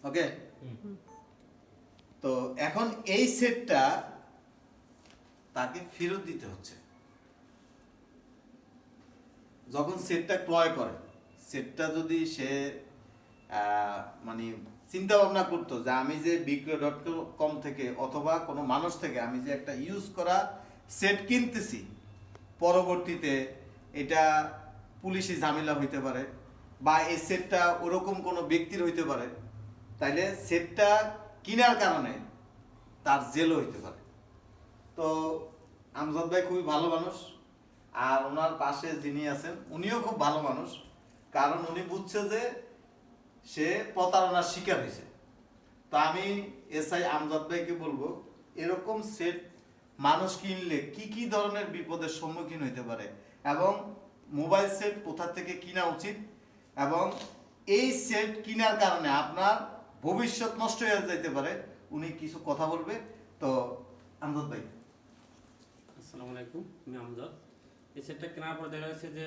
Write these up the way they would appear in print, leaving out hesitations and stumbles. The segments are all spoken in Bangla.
ওকে। তো এখন এই সেটটা তাকে ফেরত দিতে হচ্ছে। যখন সেটটা ক্রয় করে, সেটটা যদি সে মানে চিন্তা ভাবনা করতো যে আমি যে বিক্রয়.com থেকে অথবা কোনো মানুষ থেকে আমি যে একটা ইউজ করা সেট কিনতেছি, পরবর্তীতে এটা পুলিশি ঝামেলা হইতে পারে বা এই সেটটা ওরকম কোনো ব্যক্তির হইতে পারে, তাইলে সেটটা কেনার কারণে তার জেলও হইতে পারে। তো আমজাদ ভাই খুবই ভালো মানুষ, আর ওনার পাশে যিনি আছেন উনিও খুব ভালো মানুষ, কারণ উনি বুঝছে যে সে প্রতারণার শিকার হয়েছে। তো আমি এসআই আমজাদ ভাইকে বলবো, এরকম সেট মানুষ কিনলে কি কি ধরনের বিপদের সম্মুখীন হইতে পারে এবং মোবাইল সেট কোথা থেকে কিনা উচিত, এবং এই সেট কেনার কারণে আপনার ভবিষ্যৎ নষ্ট হয়ে যেতে পারে, উনি কিছু কথা বলবে। তো আমজাদ ভাই। আসসালামু আলাইকুম, আমি আমজাদ। এই সেটটা কেনার পর দেখা যাচ্ছে যে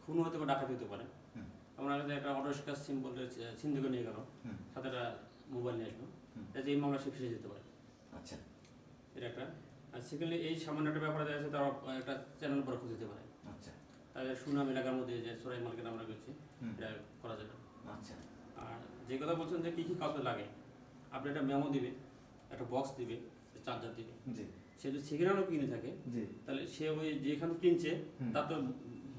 খুন হতে বা ডাকাতি হতে পারে। আমার কাছে একটা অটো স্ক্র্যাচ সিম বলে সিন্ধুকে নিয়ে গেল, সাথে একটা মোবাইল নিয়ে আসলো, যাতে এই মামলা সে ফেসে যেতে পারে। আচ্ছা, এটা একটা। আর সেকেন্ডলি এই সামান্য একটা ব্যাপারে দেখা যাচ্ছে তারা একটা চ্যানেল পরে খুঁজে দিতে পারে। আচ্ছা, তাদের সুনাম এলাকার মধ্যে যে সোরাই মার্কেট আমরা করছি, এটা করা যাবে। আচ্ছা। আর যে কথা বলছেন যে কী কী কাজে লাগে, আপনি একটা মেমো দিবে, একটা বক্স দিবে, চার্জার দিবে। জি সে যদি সেকেন্ড কিনে থাকে, জি তাহলে সে ওই যেখানে কিনছে তার তো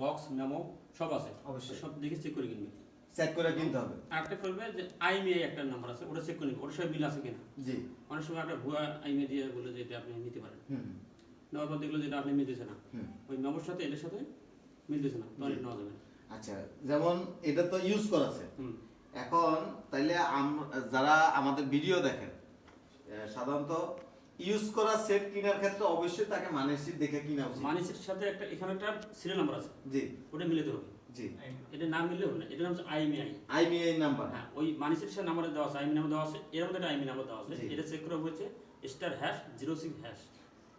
বক্স মেমো সব আছে, অবশ্যই। সব দেখে চেক করে কিনবে। চেক করে কিনতে হবে। আরেকটা করবে যে আইমিআই একটা নাম্বার আছে, ওটা চেক করে নিবে, ওটার সঙ্গে মিল আছে কিনা। জি। অনেক সময় একটা ভুয়া আইমিআই দিয়ে বলে যে এটা আপনি নিতে পারেন, নেওয়ার পর দেখলো যে এটা আপনি মিলতেছে না, ওই মেমোর সাথে এটার সাথে মিলতেছে না, তাহলে নেওয়া যাবে না। আচ্ছা, যেমন এটা তো ইউজ করা আছে এখন, তাইলে যারা আমাদের ভিডিও দেখেন সাধারণত ইউজ করা সেট কেনার ক্ষেত্রে অবশ্যই তাকে মানের সিট দেখে কিনা উচিত। মানিসের সাথে একটা এখানে একটা সিরিয়াল নাম্বার আছে, জি, ওটা মিলাতে হবে। জি, এটা না মিললে হবে না, এটা নাম হচ্ছে আইমিআই। IMEI number. হ্যাঁ, ওই মানিসের সাথে নাম্বার দেওয়া আছে, আইমি নাম্বার দেওয়া আছে, এর মধ্যে একটা আইমি নাম্বার দেওয়া আছে। জি। এটা চেক করা হয়েছে *#06#,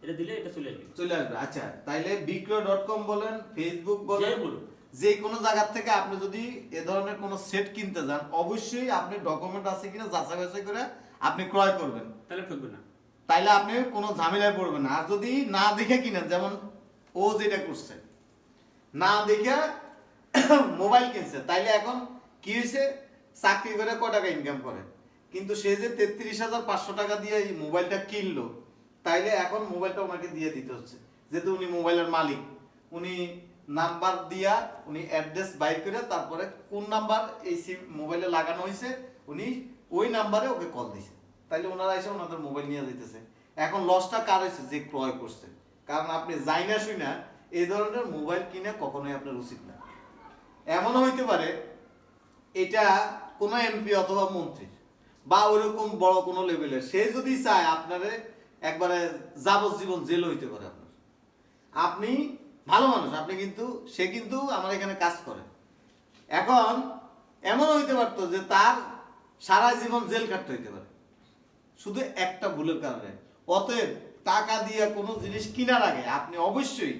এটা দিলে এটা চলে আসবে। চলে আসবে। আচ্ছা, তাইলে বিক্রয়.com বলেন, ফেসবুক বলেন, যে বলুন, যে কোনো জায়গা থেকে আপনি যদি এ ধরনের কোনো সেট কিনতে যান, অবশ্যই আপনি ডকুমেন্ট আছে কিনা যাচাই বাছাই করে আপনি ক্রয় করবেন, তাহলে ঠকবে না। তাইলে আপনি কোনো ঝামেলায় পড়বেন না। আর যদি না দেখে কিনেন, যেমন ও যেটা করছে, না দেখে মোবাইল কিনছে, তাইলে এখন কি হয়েছে, চাকরি করে কয় টাকা ইনকাম করে, কিন্তু সে যে 33,500 টাকা দিয়ে এই মোবাইলটা কিনলো, তাইলে এখন মোবাইলটা ওনাকে দিয়ে দিতে হচ্ছে, যেহেতু উনি মোবাইলের মালিক। উনি নাম্বার দিয়া, উনি অ্যাড্রেস বাইর করে, তারপরে কোন নাম্বার এই সিম মোবাইলে লাগানো হয়েছে, উনি ওই নাম্বারে ওকে কল দিছে, তাইলে ওনারা এসে ওনাদের মোবাইল নিয়ে যেতেছে। এখন লসটা কার হয়েছে, যে ক্রয় করছে। কারণ আপনি যাই না শুই না এই ধরনের মোবাইল কিনে কখনোই আপনার উচিত না। এমনও হইতে পারে এটা কোনো এমপি অথবা মন্ত্রী বা ওইরকম বড় কোনো লেভেলের, সে যদি চায় আপনারে একবারে যাবজ্জীবন জেল হইতে পারে আপনার। আপনি ভালো মানুষ, আপনি কিন্তু, সে কিন্তু আমার এখানে কাজ করে। এখন এমন হইতে পারতো যে তার সারা জীবন জেল কাটতে হইতে পারে শুধু একটা ভুলের কারণে। অতএব টাকা দিয়ে কোনো জিনিস কেনার আগে আপনি অবশ্যই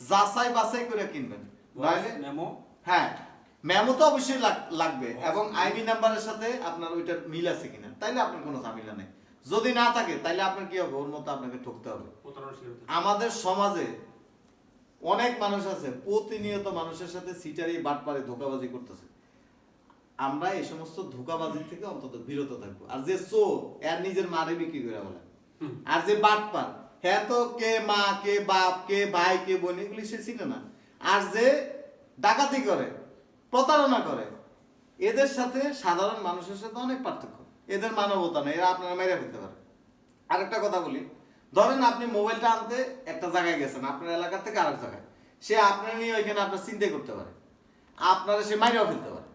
যাচাই বাছাই করে কিনবেন। মেমো, হ্যাঁ, মেমো তো অবশ্যই লাগবে, এবং আইবি নাম্বারের সাথে আপনার ওইটার মিল আছে কিনা, তাইলে আপনার কোনো ঝামেলা নেই। যদি না থাকে তাইলে আপনার কি হবে, ওর মতো আপনাকে ঠকতে হবে। আমাদের সমাজে অনেক মানুষ আছে প্রতিনিয়ত মানুষের সাথে সিটারি বাটপারে ধোকাবাজি করতেছে। আমরা এই সমস্ত ধোকাবাজি থেকে অন্তত বিরত থাকবো। আর যে চোর, এর নিজের মারে বিক্রি করে বলে, আর যে বাটপার, হ্যাঁ তো কে মা, কে বাপ, কে ভাই, কে বোন, এগুলি সে চিনে না। আর যে ডাকাতি করে, প্রতারণা করে, এদের সাথে সাধারণ মানুষের সাথে অনেক পার্থক্য। এদের মানবতা নেই, এরা আপনারা মেরে ফেলতে পারে। আরেকটা কথা বলি, ধরেন আপনি মোবাইলটা আনতে একটা জায়গায় গেছেন, আপনার এলাকা থেকে আরেক জায়গায়, সে আপনার নিয়ে ওইখানে আপনার চিন্তা করতে পারে, আপনারা সে মাইরেও ফেলতে পারে,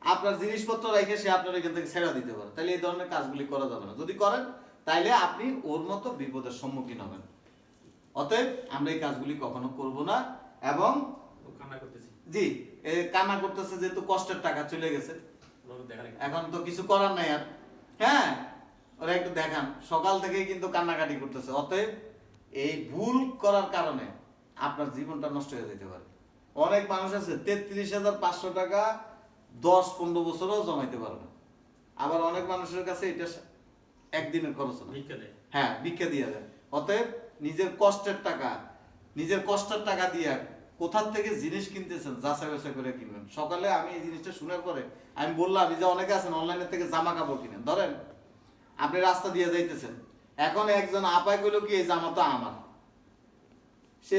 আপনার জিনিসপত্র রেখে সে আপনার এখান থেকে ছেড়ে দিতে পারে। তাহলে এই ধরনের কাজগুলি করা যাবে না। যদি করেন তাইলে আপনি ওর মতো বিপদের সম্মুখীন হবেন। অতএব আমরা এই কাজগুলি কখনো করব না। এবং কান্না করতেছি, জি, কান্না করতেছে যেহেতু কষ্টের টাকা চলে গেছে, এখন তো কিছু করার নাই আর। হ্যাঁ, ওরা একটু দেখান, সকাল থেকেই কিন্তু কান্নাকাটি করতেছে। অতএব এই ভুল করার কারণে আপনার জীবনটা নষ্ট হয়ে যেতে পারে। অনেক মানুষ আছে 33,500 টাকা 10-15 বছরও জমাইতে পারবে না। আবার অনেক মানুষের কাছে এটা একদিনের খরচ না। ভিক্ষা দেয়। হ্যাঁ, ভিক্ষা দিয়ে দেয়। অতএব নিজের কষ্টের টাকা দিয়ে কোথার থেকে জিনিস কিনতেছেন যাচাই বাছাই করে কিনবেন। সকালে আমি এই জিনিসটা শোনার পরে আমি বললাম, এই যে অনেকে আছেন অনলাইনের থেকে জামা কাপড় কিনেন, ধরেন আপনি রাস্তা দিয়ে যাইতেছেন, এখন একজন আপায় কইলো কি এই জামা তো আমার, সে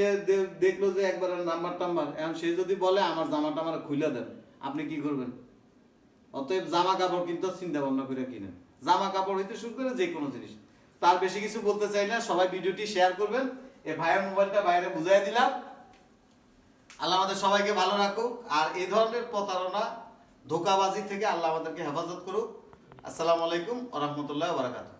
দেখলো যে একবার নাম্বার টাম্বার, এখন সে যদি বলে আমার জামাটা আমার খুলে দেন, আপনি কি করবেন? অতএব জামা কাপড় কিন্তু চিন্তা ভাবনা করে কিনেন। জামা কাপড় হইতে শুরু করে যে কোনো জিনিস। তার বেশি কিছু বলতে চাই না, সবাই ভিডিওটি শেয়ার করবেন। এই ভাইয়ের মোবাইলটা বাইরে বুঝাই দিলাম। আল্লাহ আমাদের সবাইকে ভালো রাখুক, আর এই ধরনের প্রতারণা ধোঁকাবাজি থেকে আল্লাহ আমাদেরকে হেফাজত করুক। আসসালামু আলাইকুম ওয়া রাহমাতুল্লাহি ওয়া বারাকাতুহু।